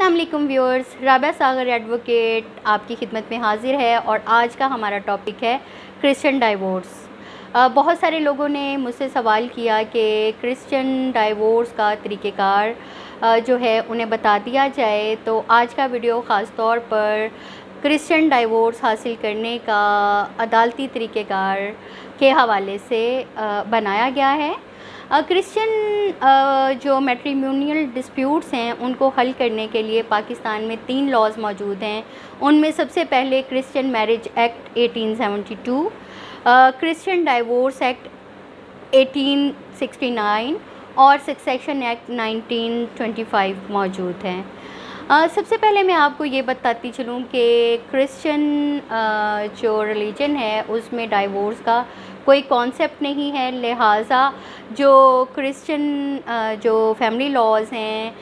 अस्सलाम वालेकुम व्यूअर्स, राबिया सागर एडवोकेट आपकी खिदमत में हाजिर है और आज का हमारा टॉपिक है क्रिश्चियन डाइवोर्स। बहुत सारे लोगों ने मुझसे सवाल किया कि क्रिश्चियन डाइवोर्स का तरीक़ेकार जो है उन्हें बता दिया जाए। तो आज का वीडियो ख़ास तौर पर क्रिश्चियन डाइवोर्स हासिल करने का अदालती तरीक़ेकार के हवाले से बनाया गया है। क्रिश्चियन जो मैट्रिमोनियल डिस्प्यूट्स हैं उनको हल करने के लिए पाकिस्तान में 3 लॉज़ मौजूद हैं। उनमें सबसे पहले Christian marriage act 1872, Christian divorce act 1869 और सक्सेशन एक्ट 1925 मौजूद हैं। सबसे पहले मैं आपको ये बताती चलूँ कि क्रिश्चियन जो रिलीजन है उसमें डाइवोर्स का कोई कॉन्सेप्ट नहीं है, लिहाजा जो क्रिश्चियन जो फैमिली लॉज़ हैं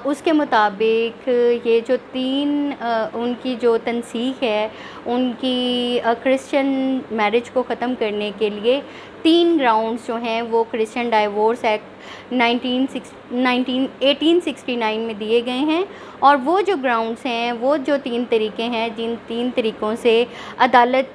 उसके मुताबिक ये जो 3 उनकी जो तनसीख है उनकी क्रिश्चियन मैरिज को ख़त्म करने के लिए 3 ग्राउंड्स जो हैं वो क्रिश्चियन डाइवोर्स एक्ट 1869 में दिए गए हैं। और वो जो ग्राउंड्स हैं, वो जो 3 तरीक़े हैं, जिन 3 तरीक़ों से अदालत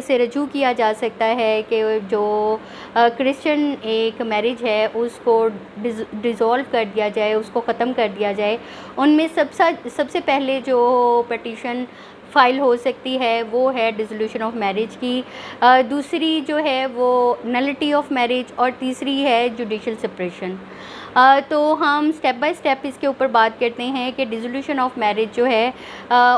से रजू किया जा सकता है कि जो क्रिश्चियन एक मैरिज है उसको डिज़ोल्व कर दिया जाए, उसको ख़त्म कर दिया जाए। उनमें सबसे पहले जो पटिशन फ़ाइल हो सकती है वो है डिसोल्यूशन ऑफ मैरिज की, दूसरी जो है वो नलिटी ऑफ मैरिज और तीसरी है जुडिशल सेपरेशन। तो हम स्टेप बाय स्टेप इसके ऊपर बात करते हैं कि डिसोल्यूशन ऑफ मैरिज जो है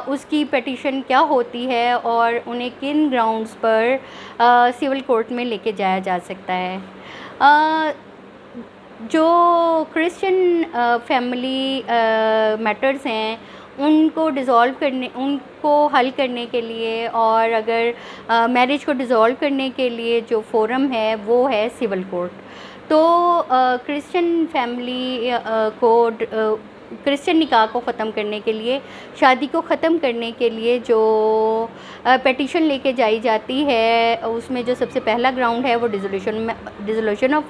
उसकी पटिशन क्या होती है और उन्हें किन ग्राउंड्स पर सिविल कोर्ट में लेके जाया जा सकता है। जो क्रिश्चियन फैमिली मैटर्स हैं उनको उनको हल करने के लिए और अगर मैरिज को डिज़ोल्व करने के लिए जो फोरम है वो है सिविल कोर्ट। तो क्रिश्चियन फैमिली को क्रिश्चियन निकाह को ख़त्म करने के लिए, शादी को ख़त्म करने के लिए जो पटिशन लेके जाई जाती है उसमें जो सबसे पहला ग्राउंड है वो डिसोल्यूशन ऑफ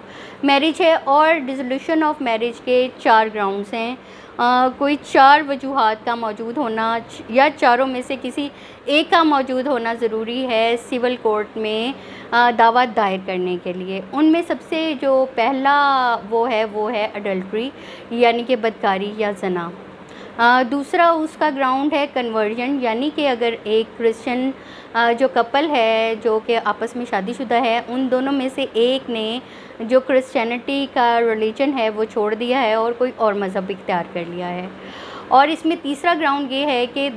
मैरिज है। और डिसोल्यूशन ऑफ मैरिज के 4 ग्राउंड्स हैं। कोई 4 वजूहात का मौजूद होना या चारों में से किसी एक का मौजूद होना ज़रूरी है सिविल कोर्ट में दावा दायर करने के लिए। उनमें सबसे जो पहला वो है अडल्ट्री यानी कि बदकारी या जना। दूसरा उसका ग्राउंड है कन्वर्जन, यानी कि अगर एक क्रिश्चियन जो कपल है जो कि आपस में शादीशुदा है उन दोनों में से एक ने जो क्रिश्चियनिटी का रिलीजन है वो छोड़ दिया है और कोई और मज़हब इख्तियार कर लिया है। और इसमें तीसरा ग्राउंड ये है कि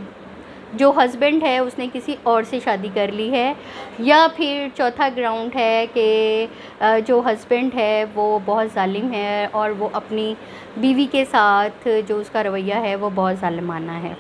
जो हस्बैंड है उसने किसी और से शादी कर ली है, या फिर चौथा ग्राउंड है कि जो हस्बैंड है वो बहुत ज़ालिम है और वो अपनी बीवी के साथ जो उसका रवैया है वो बहुत ज़ालिमाना है।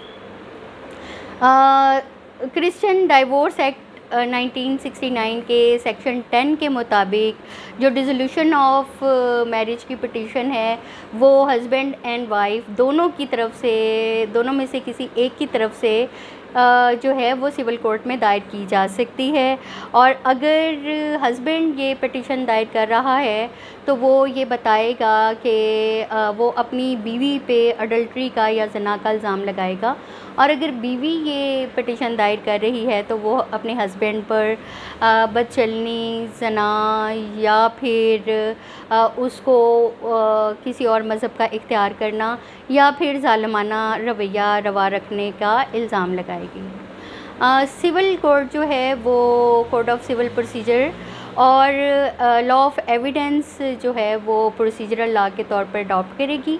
क्रिश्चियन डाइवोर्स एक्ट 1969 के सेक्शन 10 के मुताबिक जो डिसोल्यूशन ऑफ मैरिज की पिटीशन है वो हस्बैंड एंड वाइफ दोनों की तरफ से, दोनों में से किसी एक की तरफ से जो है वो सिविल कोर्ट में दायर की जा सकती है। और अगर हस्बैंड ये पिटीशन दायर कर रहा है तो वो ये बताएगा कि वो अपनी बीवी पे अडल्ट्री का या ज़ना का इल्ज़ाम लगाएगा। और अगर बीवी ये पिटीशन दायर कर रही है तो वो अपने हस्बैंड पर बदचलनी, ज़ना या फिर उसको किसी और मज़हब का इख्तियार करना या फिर ज़ालिमाना रवैया रवा रखने का इल्ज़ाम लगाएगी। सिविल कोर्ट जो है वो कोड ऑफ सिविल प्रोसीजर और लॉ ऑफ एविडेंस जो है वो प्रोसीजरल लॉ के तौर पर अडॉप्ट करेगी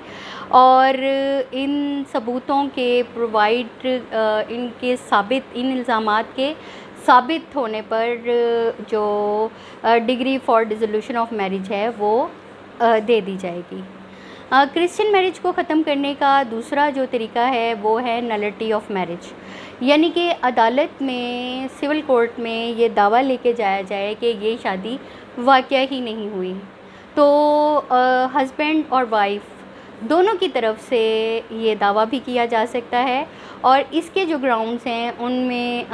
और इन सबूतों के प्रोवाइड इन इल्ज़ामात के साबित होने पर जो degree for dissolution of marriage है वो दे दी जाएगी। क्रिश्चियन मैरिज को ख़त्म करने का दूसरा जो तरीका है वो है नलिटी ऑफ मैरिज, यानी कि अदालत में, सिविल कोर्ट में ये दावा लेके जाया जाए कि ये शादी वाक़या ही नहीं हुई। तो हस्बैंड और वाइफ दोनों की तरफ से ये दावा भी किया जा सकता है। और इसके जो ग्राउंड्स हैं उनमें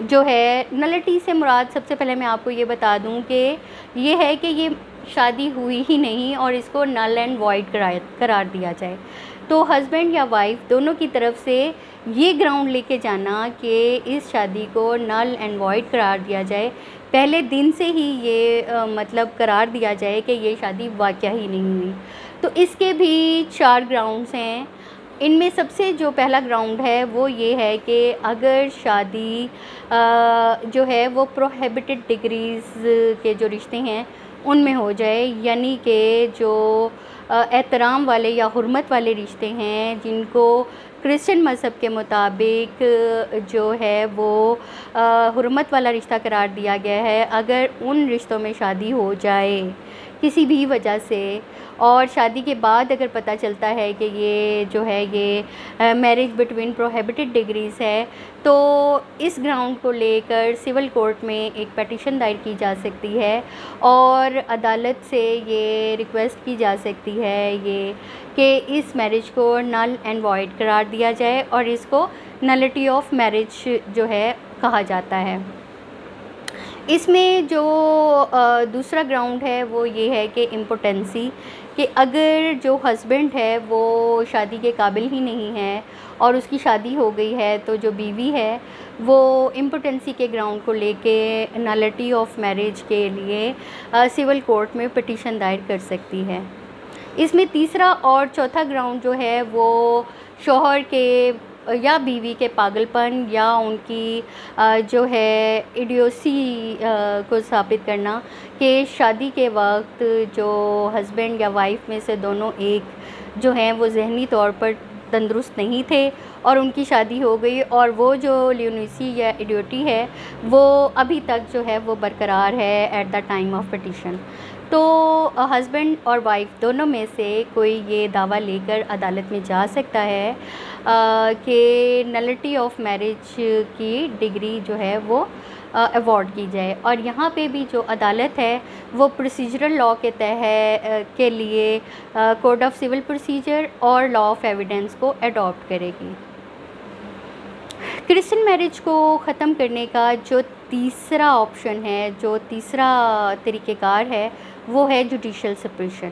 जो है नलिटी से मुराद, सबसे पहले मैं आपको ये बता दूं कि ये है कि ये शादी हुई ही नहीं और इसको नल एंड वॉइड करार दिया जाए। तो हस्बैंड या वाइफ दोनों की तरफ से ये ग्राउंड लेके जाना कि इस शादी को नल एंड वॉइड करार दिया जाए, पहले दिन से ही ये मतलब करार दिया जाए कि ये शादी वाक़या ही नहीं हुई। तो इसके भी 4 ग्राउंड्स हैं। इनमें सबसे जो पहला ग्राउंड है वो ये है कि अगर शादी जो है वो प्रोहिबिटेड डिग्रीज़ के जो रिश्ते हैं उनमें हो जाए, यानी कि जो एहतराम वाले या हुर्मत वाले रिश्ते हैं जिनको क्रिश्चियन मज़हब के मुताबिक जो है वो हुर्मत वाला रिश्ता करार दिया गया है, अगर उन रिश्तों में शादी हो जाए किसी भी वजह से और शादी के बाद अगर पता चलता है कि ये जो है ये मैरिज बिटवीन प्रोहिबिटेड डिग्रीज़ है, तो इस ग्राउंड को लेकर सिविल कोर्ट में एक पिटीशन दायर की जा सकती है और अदालत से ये रिक्वेस्ट की जा सकती है ये कि इस मैरिज को नल एंड वॉइड करार दिया जाए और इसको नलिटी ऑफ मैरिज जो है कहा जाता है। इसमें जो दूसरा ग्राउंड है वो ये है कि इम्पोटेंसी, कि अगर जो हस्बैंड है वो शादी के काबिल ही नहीं है और उसकी शादी हो गई है, तो जो बीवी है वो इम्पोटेंसी के ग्राउंड को लेके नलिटी ऑफ मैरिज के लिए सिविल कोर्ट में पिटीशन दायर कर सकती है। इसमें तीसरा और चौथा ग्राउंड जो है वो शौहर के या बीवी के पागलपन या उनकी जो है इडियोसी को साबित करना कि शादी के वक्त जो हस्बैंड या वाइफ में से दोनों एक जो हैं वो ज़हनी तौर पर तंदुरुस्त नहीं थे और उनकी शादी हो गई और वो जो ल्यूनेसी या इडियोटी है वो अभी तक जो है वो बरकरार है at the time of petition. तो हस्बैंड और वाइफ दोनों में से कोई ये दावा लेकर अदालत में जा सकता है कि नलिटी ऑफ मैरिज की डिग्री जो है वो अवॉर्ड की जाए, और यहाँ पे भी जो अदालत है वो प्रोसीजरल लॉ के तहत के लिए कोड ऑफ सिविल प्रोसीजर और लॉ ऑफ एविडेंस को अडॉप्ट करेगी। क्रिश्चियन मैरिज को ख़त्म करने का जो तीसरा ऑप्शन है, जो तीसरा तरीक़ेकार है, वो है जुडिशल सेपरेशन।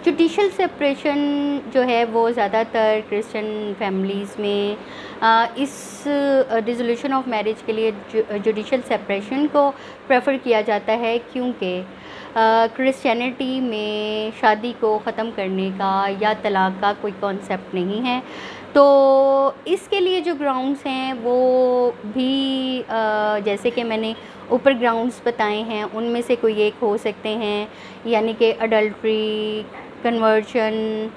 जुडिशल सेपरेशन जो है वो ज़्यादातर क्रिश्चियन फैमिलीज़ में इस डिसोल्यूशन ऑफ मैरिज के लिए जुडिशल सेपरेशन को प्रेफर किया जाता है, क्योंकि क्रिश्चियनिटी में शादी को ख़त्म करने का या तलाक़ का कोई कॉन्सेप्ट नहीं है। तो इसके लिए जो ग्राउंड्स हैं वो भी जैसे कि मैंने ऊपर ग्राउंड्स बताए हैं उनमें से कोई एक हो सकते हैं, यानी कि अडल्ट्री, कन्वर्जन,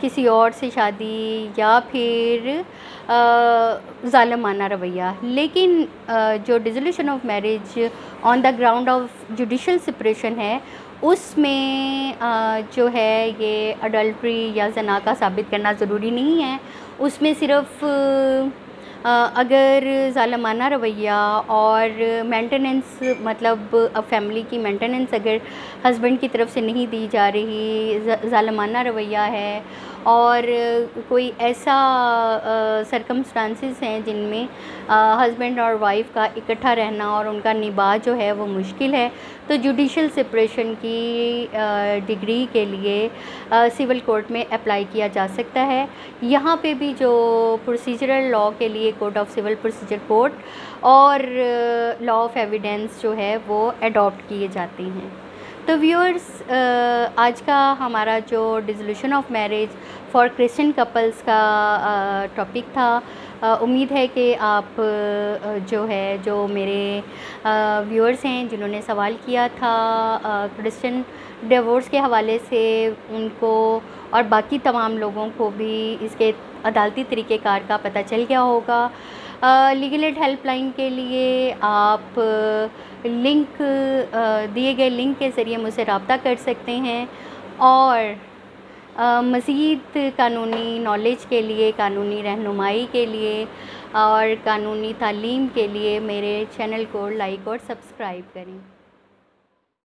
किसी और से शादी या फिर ज़ालिमाना रवैया। लेकिन जो dissolution of marriage on the ground of judicial separation है उसमें जो है ये अडल्ट्री या ज़ना का साबित करना ज़रूरी नहीं है। उसमें सिर्फ़ अगर ज़ालिमाना रवैया और मेंटेनेंस, मतलब फैमिली की मेंटेनेंस अगर हस्बैंड की तरफ से नहीं दी जा रही, ज़ालिमाना रवैया है और कोई ऐसा सर्कमस्टांसेस हैं जिनमें हस्बैंड और वाइफ का इकट्ठा रहना और उनका निभाह जो है वो मुश्किल है, तो जुडिशल सेपरेशन की डिग्री के लिए सिविल कोर्ट में अप्लाई किया जा सकता है। यहाँ पे भी जो प्रोसीजरल लॉ के लिए code of civil procedure code और लॉ ऑफ एविडेंस जो है वो अडॉप्ट किए जाते हैं। तो व्यूअर्स, आज का हमारा जो dissolution of marriage for Christian couples का टॉपिक था। उम्मीद है कि आप जो मेरे व्यूअर्स हैं जिन्होंने सवाल किया था क्रिश्चियन डिवोर्स के हवाले से, उनको और बाकी तमाम लोगों को भी इसके अदालती तरीक़ेकार का पता चल गया होगा। लीगल एड हेल्पलाइन के लिए आप लिंक दिए गए लिंक के ज़रिए मुझसे रब्ता कर सकते हैं और मज़ीद कानूनी नॉलेज के लिए, कानूनी रहनुमाई के लिए और कानूनी तालीम के लिए मेरे चैनल को लाइक और सब्सक्राइब करें।